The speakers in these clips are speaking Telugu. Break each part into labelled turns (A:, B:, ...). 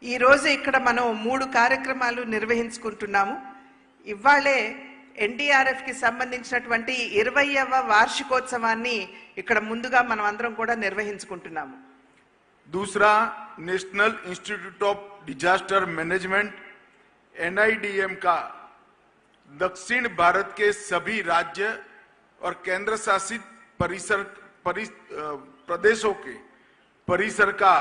A: ఈ రోజు ఇక్కడ మనం 3 కార్యక్రమాలు నిర్వహించుకుంటున్నాము. ఇవ్వాలే ఎన్డీఆర్ఎఫ్ కి సంబంధించినటువంటి 20వ వార్షికోత్సవాన్ని ఇక్కడ ముందుగా మనం అందరం కూడా నిర్వహించుకుంటున్నాము.
B: दूसरा, national institute of disaster management NIDM का दक्षिण भारत के सभी राज्य और केंद्र शासित प्रदेशों के परिसर का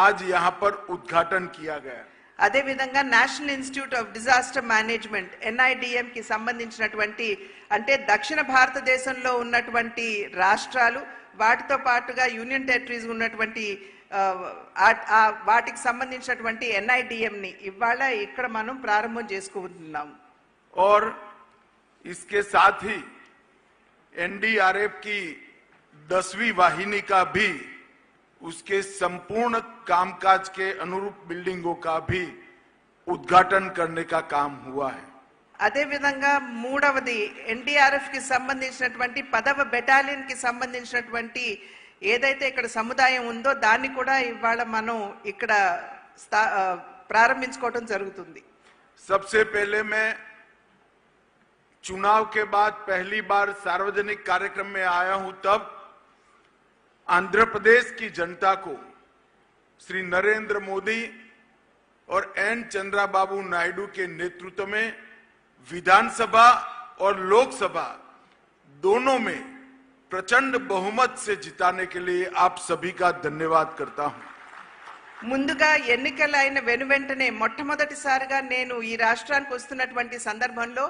B: आज यहां पर उद्घाटन किया गया.
A: అదే విధంగా national institute of disaster management NIDM కి సంబంధించినటువంటి అంటే దక్షిణ భారతదేశంలో ఉన్నటువంటి రాష్ట్రాలు వాటితో పాటుగా యూనియన్ టెరిటరీస్ ఉన్నటువంటి వాటికి సంబంధించినటువంటి NIDM ని ఇవాళ ఇక్కడ మనం ప్రారంభం చేసుకుంటున్నాం.
B: और इसके साथ ही NDRF की 10वीं वाहिनी का भी उसके संपूर्ण कामकाज के अनुरूप बिल्डिंगों का भी उद्घाटन करने का काम हुआ है.
A: అదే విధంగా మూడవది NDRF కి సంబంధించినటువంటి 10వ బెటాలియన్ కి సంబంధించినటువంటి ఏదైతే ఇక్కడ సముదాయం ఉందో దాన్ని కూడా ఇవాళ మనం ఇక్కడ ప్రారంభించుకోవడం జరుగుతుంది.
B: सबसे पहले मैं चुनाव के बाद पहली बार सार्वजनिक कार्यक्रम में आया हूं, तब आंध्र प्रदेश की जनता को श्री नरेंद्र मोदी और N चंद्रबाबू नायडू के नेतृत्व में विधानसभा और लोकसभा दोनों में प्रचंड बहुमत से जिताने के लिए आप सभी का धन्यवाद करता हूं.
A: ముందుగా ఎన్నికలు అయిన వెనువెంటనే మొట్టమొదటిసారిగా నేను ఈ రాష్ట్రానికి వస్తున్నటువంటి సందర్భంలో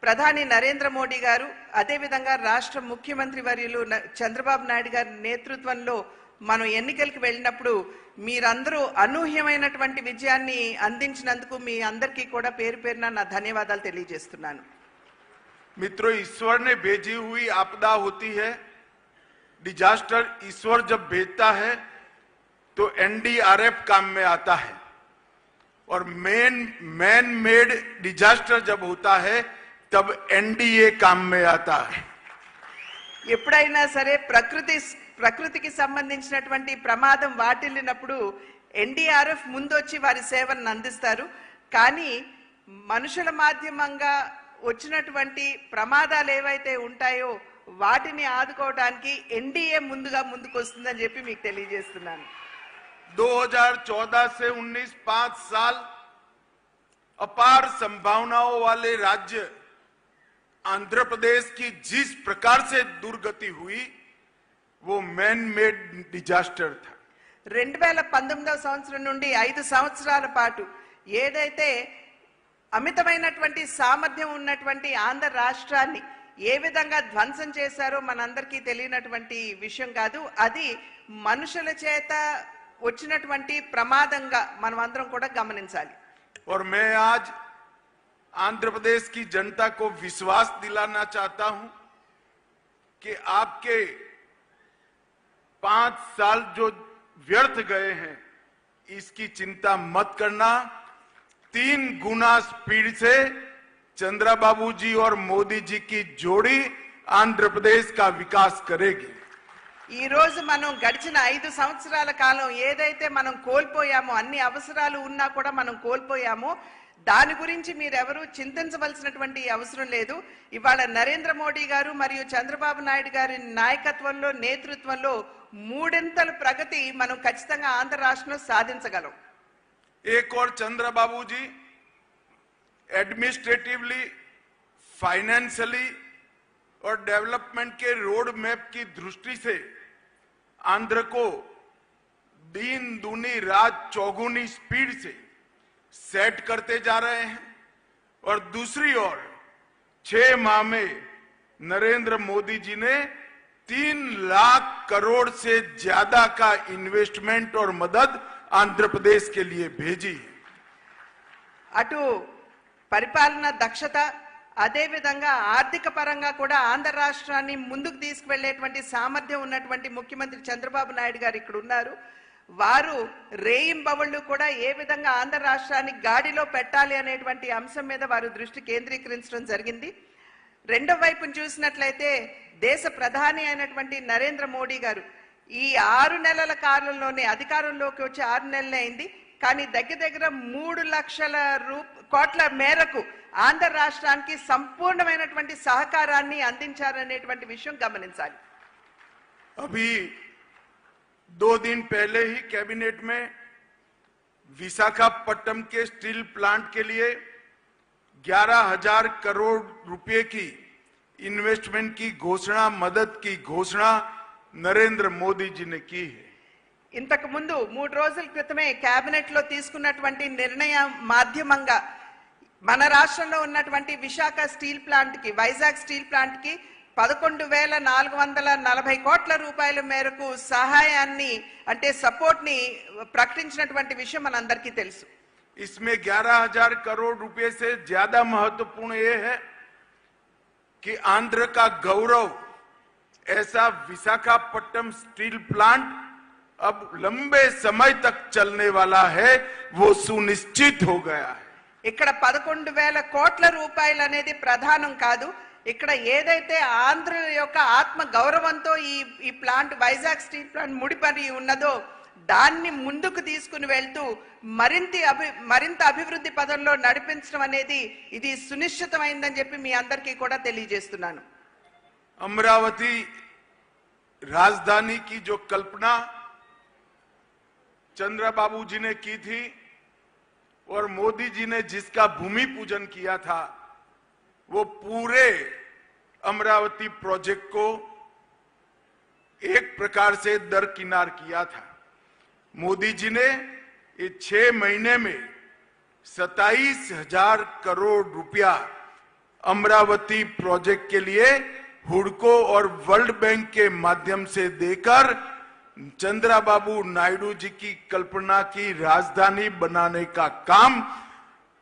A: ప్రధాని నరేంద్ర మోడీ గారు అదే విధంగా రాష్ట్ర ముఖ్యమంత్రి వర్యులు చంద్రబాబు నాయుడు గారి నేతృత్వంలో మనం ఎన్నికలకు వెళ్ళినప్పుడు మీరందరూ అనూహ్యమైనటువంటి విజయాన్ని అందించినందుకు మీ అందరికీ కూడా పేరు పేరున నా ధన్యవాదాలు తెలియజేస్తున్నాను.
B: मित्रों, ईश्वर ने भेजी हुई आपदा होती है. डिजास्टर ईश्वर जब भेजता है तो NDRF काम में आता है, और मैन मेड डिजास्टर जब होता है तब NDA काम में आता है.
A: ఎప్పుడైనా సరే ప్రకృతికి సంబంధించినటువంటి ప్రమాదం వాటిల్లినప్పుడు NDRF ముందొచ్చి వారి సేవలను అందిస్తారు. కానీ మనుషుల మాధ్యమంగా వచ్చినటువంటి ప్రమాదాలు ఏవైతే ఉంటాయో వాటిని ఆదుకోవడానికి NDA ముందుకు వస్తుందని చెప్పి మీకు తెలియజేస్తున్నాను.
B: 2014 से 19 5 साल अपार संभावनाओं वाले राज्य आंध्र प्रदेश की जिस प्रकार से दुर्गति हुई वो मैन मेड डिजास्टर था.
A: 2019వ సంవత్సరం నుండి 5 సంవత్సరాల పాటు ఏదైతే అమితమైనటువంటి సామర్థ్యం ఉన్నటువంటి ఆంధ్ర రాష్ట్రాన్ని ఏ విధంగా ధ్వంసం చేశారో మనందరికీ తెలియనటువంటి విషయం కాదు. అది మనుషుల చేత వచ్చినటువంటి ప్రమాదంగా మనం అందరం కూడా గమనించాలి.
B: और मैं आज आंध्र प्रदेश की जनता को विश्वास दिलाना चाहता हूं कि आपके 5 साल जो व्यर्थ गए हैं इसकी चिंता मत करना. 3 गुना स्पीड से चंद्रबाबू जी और मोदी जी की जोड़ी आंध्र प्रदेश का विकास करेगी.
A: ఈ రోజు మనం గడిచిన 5 సంవత్సరాల కాలం ఏదైతే మనం కోల్పోయామో, అన్ని అవసరాలు ఉన్నా కూడా మనం కోల్పోయామో, దాని గురించి మీరెవరూ చింతించవలసినటువంటి అవసరం లేదు. ఇవాళ నరేంద్ర మోడీ గారు మరియు చంద్రబాబు నాయుడు గారి నాయకత్వంలో నేతృత్వంలో 3 ప్రగతి మనం ఖచ్చితంగా ఆంధ్ర రాష్ట్రంలో సాధించగలం.
B: एक और चंद्रबाबू जी एडमिनिस्ट्रेटिवली, फाइनेंशियली और डेवलपमेंट के रोड मैप की दृष्टि से आंध्र को दिन दूनी रात चौगुनी स्पीड से सेट करते जा रहे हैं. और दूसरी ओर 6 माह में नरेंद्र मोदी जी ने 3 लाख करोड़ से ज्यादा का इन्वेस्टमेंट और मदद आंध्र प्रदेश के लिए भेजी.
A: అటు పరిపాలన దక్షత అదే విధంగా ఆర్థిక పరంగా కూడా ఆంధ్ర రాష్ట్రాన్ని ముందుకు తీసుకువెళ్లేటువంటి సామర్థ్యం ఉన్నటువంటి ముఖ్యమంత్రి చంద్రబాబు నాయుడు గారు ఇక్కడ ఉన్నారు. వారు రేయింబవళ్ళు కూడా ఏ విధంగా ఆంధ్ర రాష్ట్రాన్ని గాడిలో పెట్టాలి అనేటువంటి అంశం మీద వారు దృష్టి కేంద్రీకరించడం జరిగింది. రెండో వైపును చూసినట్లయితే దేశ ప్రధాని అయినటువంటి నరేంద్ర మోడీ గారు ఈ 6 నెలల కాలంలోనే అధికారంలోకి వచ్చి 6 నెలలే అయింది. కానీ దగ్గర దగ్గర 3 లక్షల కోట్ల మేరకు ఆంధ్ర రాష్ట్రానికి సంపూర్ణమైనటువంటి సహకారాన్ని అందించారనేటువంటి విషయం గమనించాలి.
B: अभी 2 दिन पहले ही कैबिनेट में विशाखापट्टनम के स्टील प्लांट के लिए 11,000 करोड़ रुपए की इन्वेस्टमेंट की घोषणा, मदद की घोषणा नरेंद्र मोदी जी ने की है.
A: ఇంతకు ముందు 3 రోజుల క్రితమే కేబినెట్ లో తీసుకున్నటువంటి నిర్ణయం మాధ్యమంగా మన రాష్ట్రంలో ఉన్నటువంటి విశాఖ స్టీల్ ప్లాంట్ కి, వైజాగ్ స్టీల్ ప్లాంట్ కి 11,440 కోట్ల రూపాయల మేరకు సహాయాన్ని అంటే సపోర్ట్ ని ప్రకటించినటువంటి విషయం మనందరికీ తెలుసు.
B: इसमें 11,000 करोड़ रुपए से ज्यादा महत्वपूर्ण ये है कि आंध्र का गौरव ऐसा विशाखापट्टनम स्टील प्लांट अब लंबे समय तक चलने वाला है, वो सुनिश्चित हो गया है.
A: ఇక్కడ 11,000 కోట్ల రూపాయలు అనేది ప్రధానం కాదు. ఇక్కడ ఏదైతే ఆంధ్ర యొక్క ఆత్మ గౌరవంతో ఈ ప్లాంట్, వైజాగ్ స్టీల్ ప్లాంట్ ముడిపడి ఉన్నదో దాన్ని ముందుకు తీసుకుని వెళ్తూ మరింత అభివృద్ధి పదంలో నడిపించడం అనేది ఇది సునిశ్చితమైందని చెప్పి మీ అందరికీ కూడా తెలియజేస్తున్నాను.
B: अमरावती राजधानी की जो कल्पना चंद्रबाबू जी ने की थी और मोदी जी ने जिसका भूमि पूजन किया था, वो पूरे अमरावती प्रोजेक्ट को एक प्रकार से दरकिनार किया था. मोदी जी ने ये 6 महीने में 27,000 करोड़ रुपया अमरावती प्रोजेक्ट के लिए हुडको और वर्ल्ड बैंक के माध्यम से देकर चंद्रबाबू नायडू जी की कल्पना की राजधानी बनाने का काम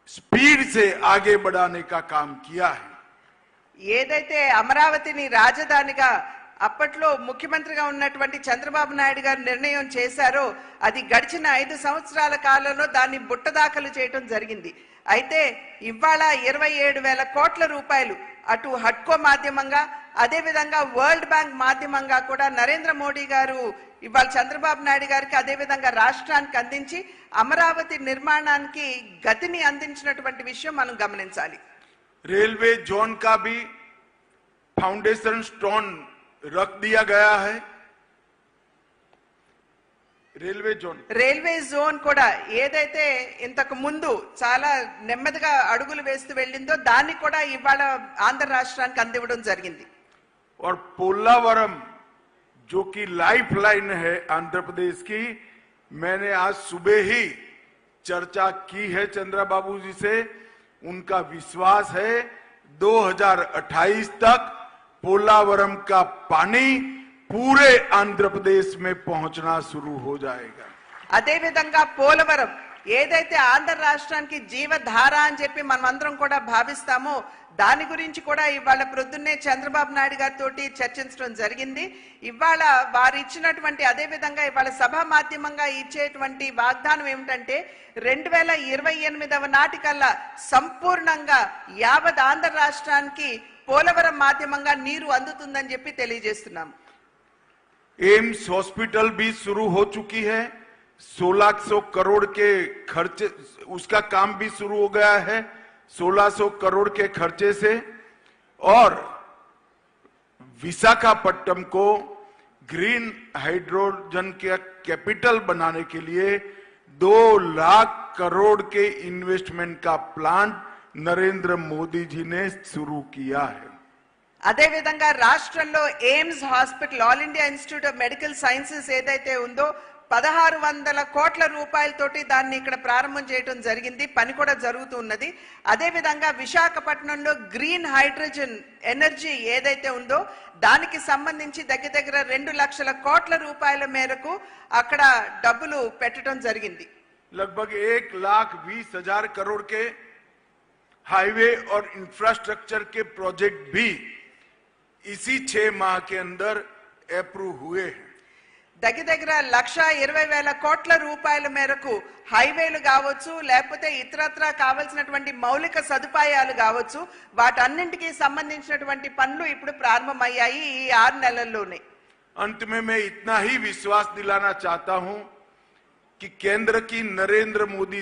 B: स्पीड से आगे बढ़ाने का काम किया है.
A: ఏదైతే అమరావతిని రాజధానిగా అప్పట్లో ముఖ్యమంత్రిగా ఉన్నటువంటి చంద్రబాబు నాయుడు గారు నిర్ణయం చేశారో అది గడిచిన 5 సంవత్సరాల కాలంలో దాన్ని బుట్టదాఖలు చేయడం జరిగింది. అయితే ఇవాళ 27,000 కోట్ల రూపాయలు అటు హడ్కో మాధ్యమంగా, అదే విధంగా వరల్డ్ బ్యాంక్ మాధ్యమంగా కూడా నరేంద్ర మోడీ గారు ఇవాళ చంద్రబాబు నాయుడు గారికి అదే విధంగా రాష్ట్రానికి అందించి అమరావతి నిర్మాణానికి గతిని అందించినటువంటి విషయం మనం గమనించాలి.
B: रेलवे जोन का भी फाउंडेशन स्टोन रख दिया गया है. రైల్వే
A: జోన్ కూడా ఏదైతే ఇంతకు ముందు చాలా నెమ్మదిగా అడుగులు వేస్తూ వెళ్ళిందో దాన్ని కూడా ఇవాళ ఆంధ్ర రాష్ట్రానికి అందివ్వడం జరిగింది.
B: और पोलावरम जो कि लाइफ लाइन है आंध्र प्रदेश की, मैंने आज सुबह ही चर्चा की है चंद्रबाबू जी से. उनका विश्वास है 2028 तक पोलावरम का पानी पूरे आंध्र प्रदेश में पहुंचना शुरू हो जाएगा.
A: అదే విధంగా పోలవరం ఏదైతే ఆంధ్ర రాష్ట్రానికి జీవధార అని చెప్పి మనమందరం కూడా భావిస్తామో దాని గురించి కూడా ఇవాళ ప్రొద్దున్నే చంద్రబాబు నాయుడు గారితో చర్చించడం జరిగింది. ఇవాళ వారు ఇచ్చినటువంటి అదే విధంగా ఇవాళ సభ మాధ్యమంగా ఇచ్చేటువంటి వాగ్దానం ఏమిటంటే 2028వ నాటికల్లా సంపూర్ణంగా యావత్ ఆంధ్ర రాష్ట్రానికి పోలవరం మాధ్యమంగా నీరు అందుతుందని చెప్పి తెలియజేస్తున్నాము.
B: एम्स हॉस्पिटल भी शुरू हो चुकी है. 1600 करोड़ के खर्चे, उसका काम भी शुरू हो गया है 1600 करोड़ के खर्चे से. और विशाखापट्टनम को ग्रीन हाइड्रोजन के कैपिटल बनाने के लिए 2 लाख करोड़ के इन्वेस्टमेंट का प्लान नरेंद्र मोदी जी ने शुरू किया है.
A: అదే విధంగా రాష్ట్రంలో AIIMS hospital, all India institute of medical sciences ఏదైతే ఉందో 1600 కోట్ల రూపాయలతోటి దాన్ని ఇక్కడ ప్రారంభం చేయడం జరిగింది. పని కూడా జరుగుతూ ఉన్నది. అదే విధంగా విశాఖపట్నంలో గ్రీన్ హైడ్రోజన్ ఎనర్జీ ఏదైతే ఉందో దానికి సంబంధించి దగ్గర 2 లక్షల కోట్ల రూపాయల మేరకు అక్కడ డబ్బులు పెట్టడం జరిగింది.
B: लगभग 1,20,000 करोड़ के हाईवे और इंफ्रास्ट्रक्चर के प्रोजेक्ट भी इसी 6 माह के अंदर अप्रूव हुए हैं.
A: దగ్గర 1,20,000 కోట్ల రూపాయల మేరకు హైవేలు కావచ్చు, లేకపోతే ఇతరత్రా కావాల్సినటువంటి మౌలిక సదుపాయాలు కావచ్చు, వాటన్నింటికి సంబంధించినటువంటి పనులు ఇప్పుడు ప్రారంభమయ్యాయి ఈ 6 నెలల్లోనే.
B: अंत में मैं इतना ही विश्वास दिलाना चाहता हूं कि केंद्र की नरेंद्र मोदी